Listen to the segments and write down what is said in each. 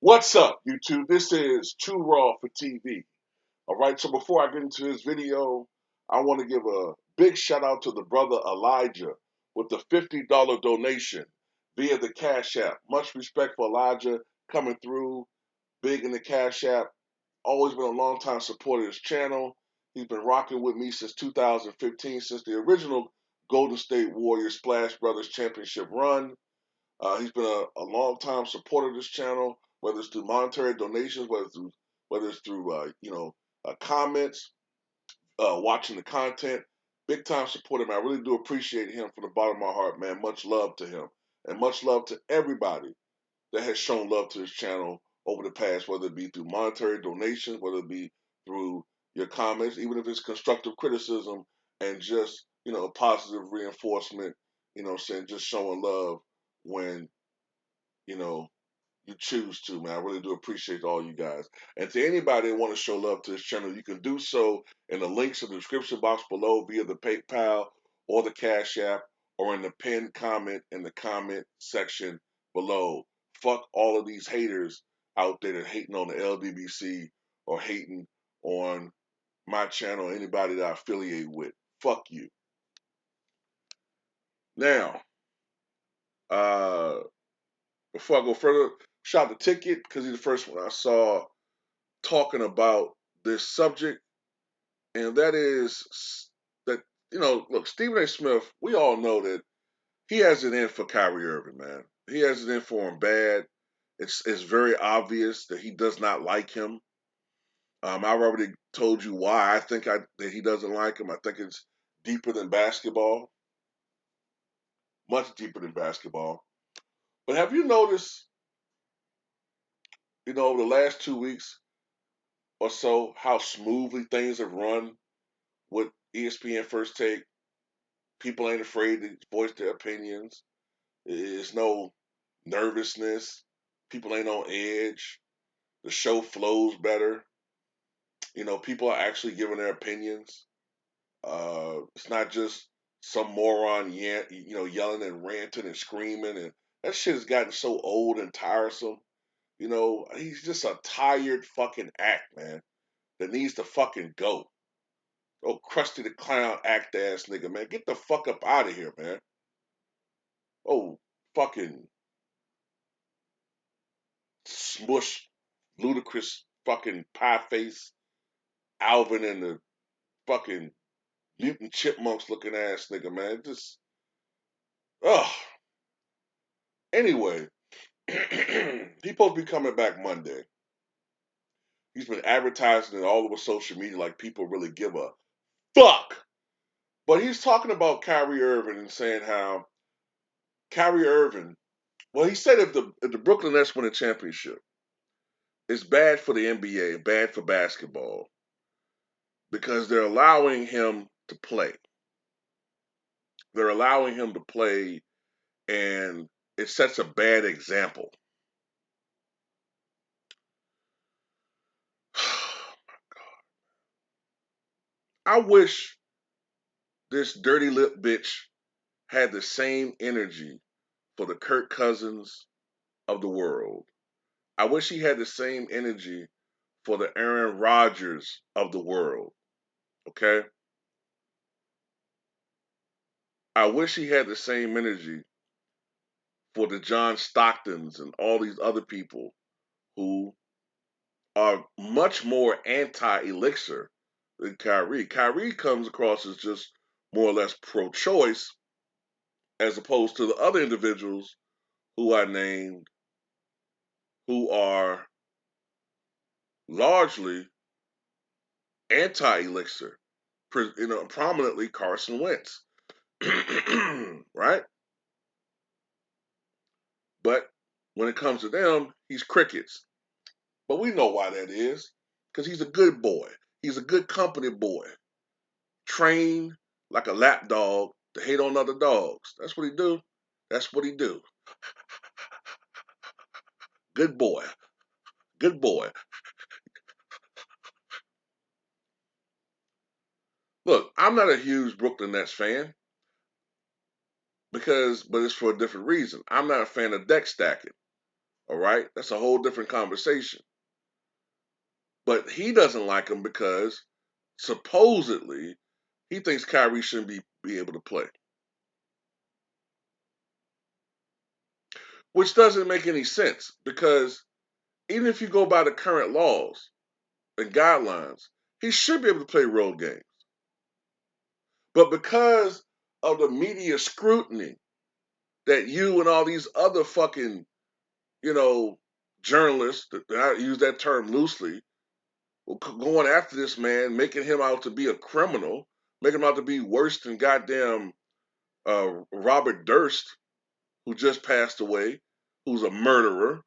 What's up, YouTube? This is Too Raw for TV. All right, so before I get into this video, I want to give a big shout out to the brother Elijah with the $50 donation via the Cash App. Much respect for Elijah coming through big in the Cash App. Always been a long time supporter of this channel. He's been rocking with me since 2015, since the original Golden State Warriors Splash Brothers Championship run. He's been a long time supporter of this channel, whether it's through monetary donations, whether it's through comments, watching the content. Big time supporter, man. I really do appreciate him from the bottom of my heart, man. Much love to him, and much love to everybody that has shown love to this channel over the past, whether it be through monetary donations, whether it be through your comments, even if it's constructive criticism and just positive reinforcement. Saying just showing love when you know, you choose to, man. I really do appreciate all you guys. And to anybody that want to show love to this channel, you can do so in the links in the description box below via the PayPal or the Cash App or in the pinned comment in the comment section below. Fuck all of these haters out there that hating on the LDBC or hating on my channel, anybody that I affiliate with. Fuck you. Now, uh, before I go further, shot the ticket because he's the first one I saw talking about this subject, and that is that look, Stephen A. Smith. We all know that he has it in for Kyrie Irving, man. He has it in for him bad. It's very obvious that he does not like him. I've already told you why I think that he doesn't like him. I think it's deeper than basketball, much deeper than basketball. But have you noticed, over the last 2 weeks or so, how smoothly things have run with ESPN First Take? People ain't afraid to voice their opinions. There's no nervousness. People ain't on edge. The show flows better. People are actually giving their opinions. It's not just some moron, yelling and ranting and screaming, and that shit has gotten so old and tiresome. He's just a tired fucking act, man, that needs to fucking go. Oh, Krusty the Clown act ass nigga, man, get the fuck up out of here, man. Oh, fucking smush, ludicrous fucking pie face Alvin and the fucking mutant chipmunks looking ass nigga, man. Just, ugh. Anyway, he's supposed to be coming back Monday. He's been advertising it all over social media like people really give a fuck. But he's talking about Kyrie Irving and saying how Kyrie Irving, well, he said if the Brooklyn Nets win a championship, it's bad for the NBA, bad for basketball, because they're allowing him to play. They're allowing him to play, and it sets a bad example. I wish this dirty lip bitch had the same energy for the Kirk Cousins of the world. I wish he had the same energy for the Aaron Rodgers of the world. Okay? I wish he had the same energy for the John Stocktons and all these other people who are much more anti-elixir than Kyrie. Kyrie comes across as just more or less pro-choice, as opposed to the other individuals who I named, who are largely anti-elixir. Prominently Carson Wentz, right? But when it comes to them, he's crickets. But we know why that is, because he's a good boy. He's a good company boy, trained like a lap dog to hate on other dogs. That's what he do. That's what he do. Good boy. Good boy. Look, I'm not a huge Brooklyn Nets fan but it's for a different reason. I'm not a fan of deck stacking. All right? That's a whole different conversation. But he doesn't like him because supposedly he thinks Kyrie shouldn't be able to play. Which doesn't make any sense because even if you go by the current laws and guidelines, he should be able to play road games. But because of the media scrutiny that you and all these other fucking, journalists, I use that term loosely, going after this man, making him out to be a criminal, making him out to be worse than goddamn Robert Durst, who just passed away, who's a murderer,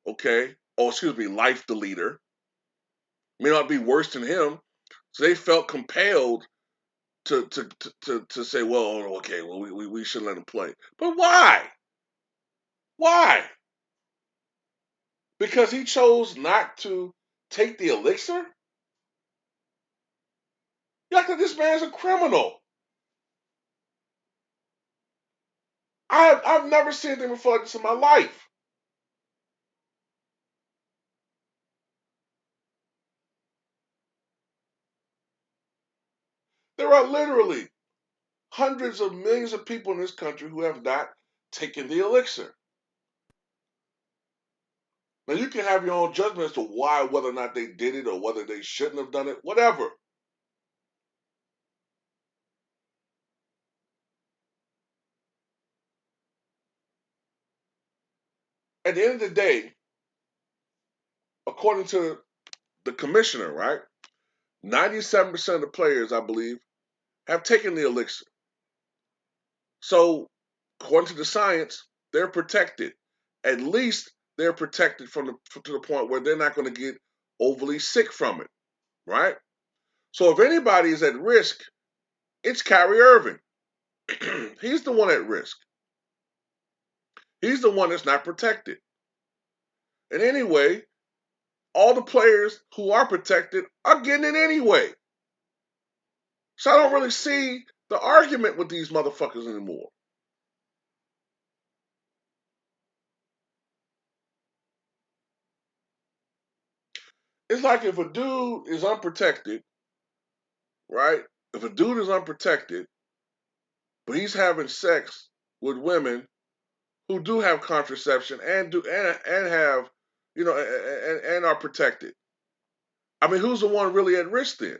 okay? Oh, excuse me, life deleter. May not be worse than him. So they felt compelled to say, well, okay, well, we should let him play. But why? Why? Because he chose not to take the elixir? You act like this man's a criminal. I've never seen anything before like this in my life. There are literally hundreds of millions of people in this country who have not taken the elixir. Now you can have your own judgment as to why, whether or not they did it or whether they shouldn't have done it, whatever. At the end of the day, according to the commissioner, right? 97% of the players, I believe, have taken the elixir. So, according to the science, they're protected. At least they're protected to the point where they're not going to get overly sick from it, right? So, if anybody is at risk, it's Kyrie Irving. He's the one at risk. He's the one that's not protected. And anyway, all the players who are protected are getting it anyway. So I don't really see the argument with these motherfuckers anymore. It's like if a dude is unprotected, right? If a dude is unprotected, but he's having sex with women who do have contraception and have, and are protected. I mean, who's the one really at risk then?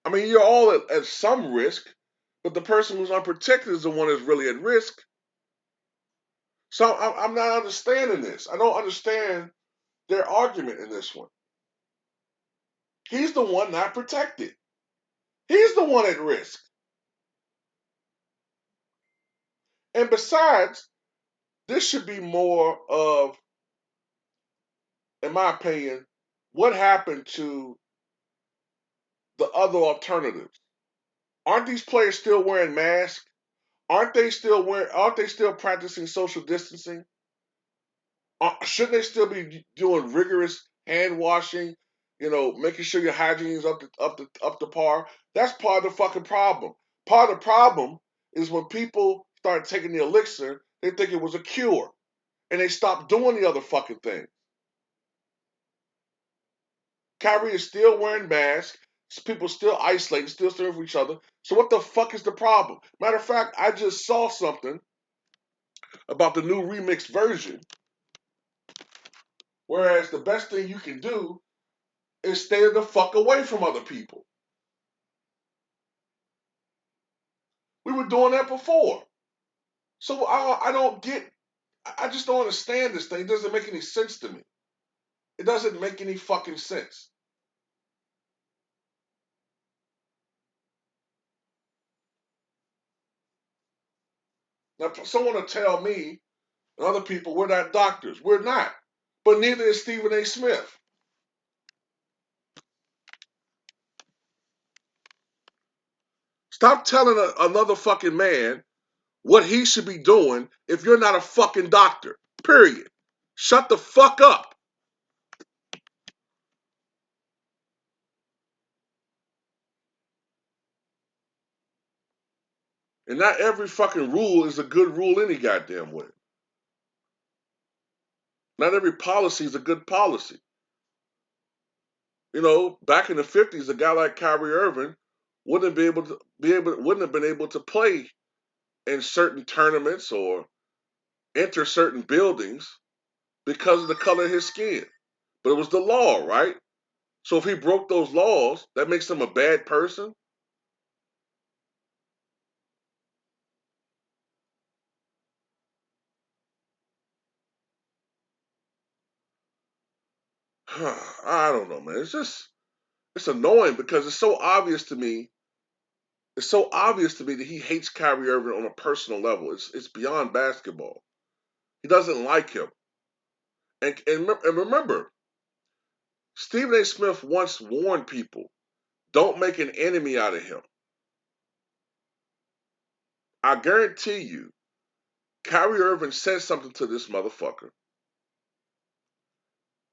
I mean, you're all at some risk, but the person who's unprotected is the one that's really at risk. So I'm not understanding this. I don't understand their argument in this one. He's the one not protected. He's the one at risk. And besides, this should be more of, in my opinion, what happened to the other alternatives. Aren't these players still wearing masks? Aren't they still practicing social distancing? Shouldn't they still be doing rigorous hand washing? Making sure your hygiene is up to par. That's part of the fucking problem. Part of the problem is when people start taking the elixir, they think it was a cure, and they stop doing the other fucking thing. Kyrie is still wearing masks. People still isolating, still staring for each other. So what the fuck is the problem? Matter of fact, I just saw something about the new remixed version. Whereas the best thing you can do is stay the fuck away from other people. We were doing that before. So I don't get, I just don't understand this thing. It doesn't make any sense to me. It doesn't make any fucking sense. Now, someone will tell me and other people we're not doctors. We're not. But neither is Stephen A. Smith. Stop telling another fucking man what he should be doing if you're not a fucking doctor. Period. Shut the fuck up. And not every fucking rule is a good rule any goddamn way. Not every policy is a good policy. You know, back in the 50s, a guy like Kyrie Irving wouldn't have been able to play in certain tournaments or enter certain buildings because of the color of his skin. But it was the law, right? So if he broke those laws, that makes him a bad person. I don't know, man. It's annoying because it's so obvious to me. It's so obvious to me that he hates Kyrie Irving on a personal level. It's beyond basketball. He doesn't like him. And remember, Stephen A. Smith once warned people, don't make an enemy out of him. I guarantee you, Kyrie Irving said something to this motherfucker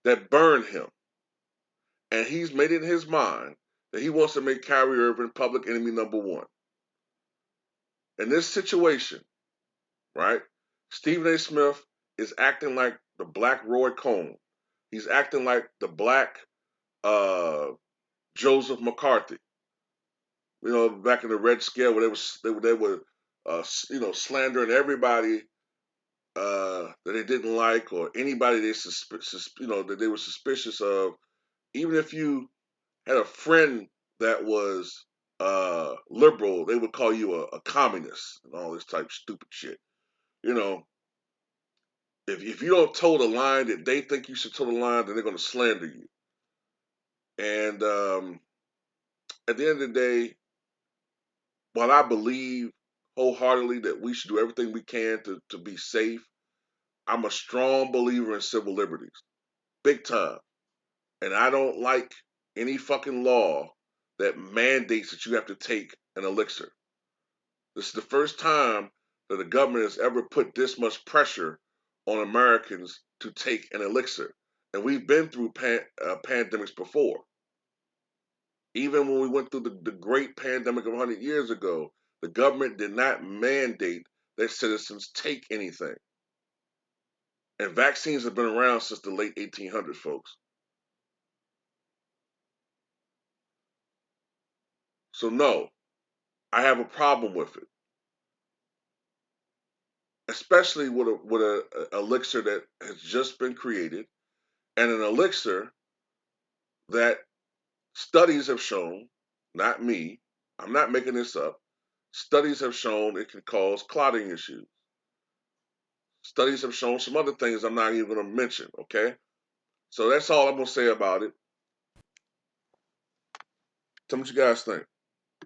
that burned him. And he's made it in his mind that he wants to make Kyrie Irving public enemy number one. In this situation, right, Stephen A. Smith is acting like the black Roy Cohn. He's acting like the black uh, Joseph McCarthy. You know, back in the Red Scare, where they were slandering everybody that they didn't like or anybody that they were suspicious of. Even if you had a friend that was liberal, they would call you a communist and all this type of stupid shit. You know, if you don't toe the line that they think you should toe the line, then they're going to slander you. And at the end of the day, while I believe wholeheartedly that we should do everything we can to be safe, I'm a strong believer in civil liberties, big time. And I don't like any fucking law that mandates that you have to take an elixir. This is the first time that the government has ever put this much pressure on Americans to take an elixir. And we've been through pandemics before. Even when we went through the great pandemic of 100 years ago, the government did not mandate that citizens take anything. And vaccines have been around since the late 1800s, folks. So, no, I have a problem with it, especially with a elixir that has just been created and an elixir that studies have shown, not me, I'm not making this up, studies have shown it can cause clotting issues. Studies have shown some other things I'm not even going to mention, okay? So that's all I'm going to say about it. Tell me what you guys think.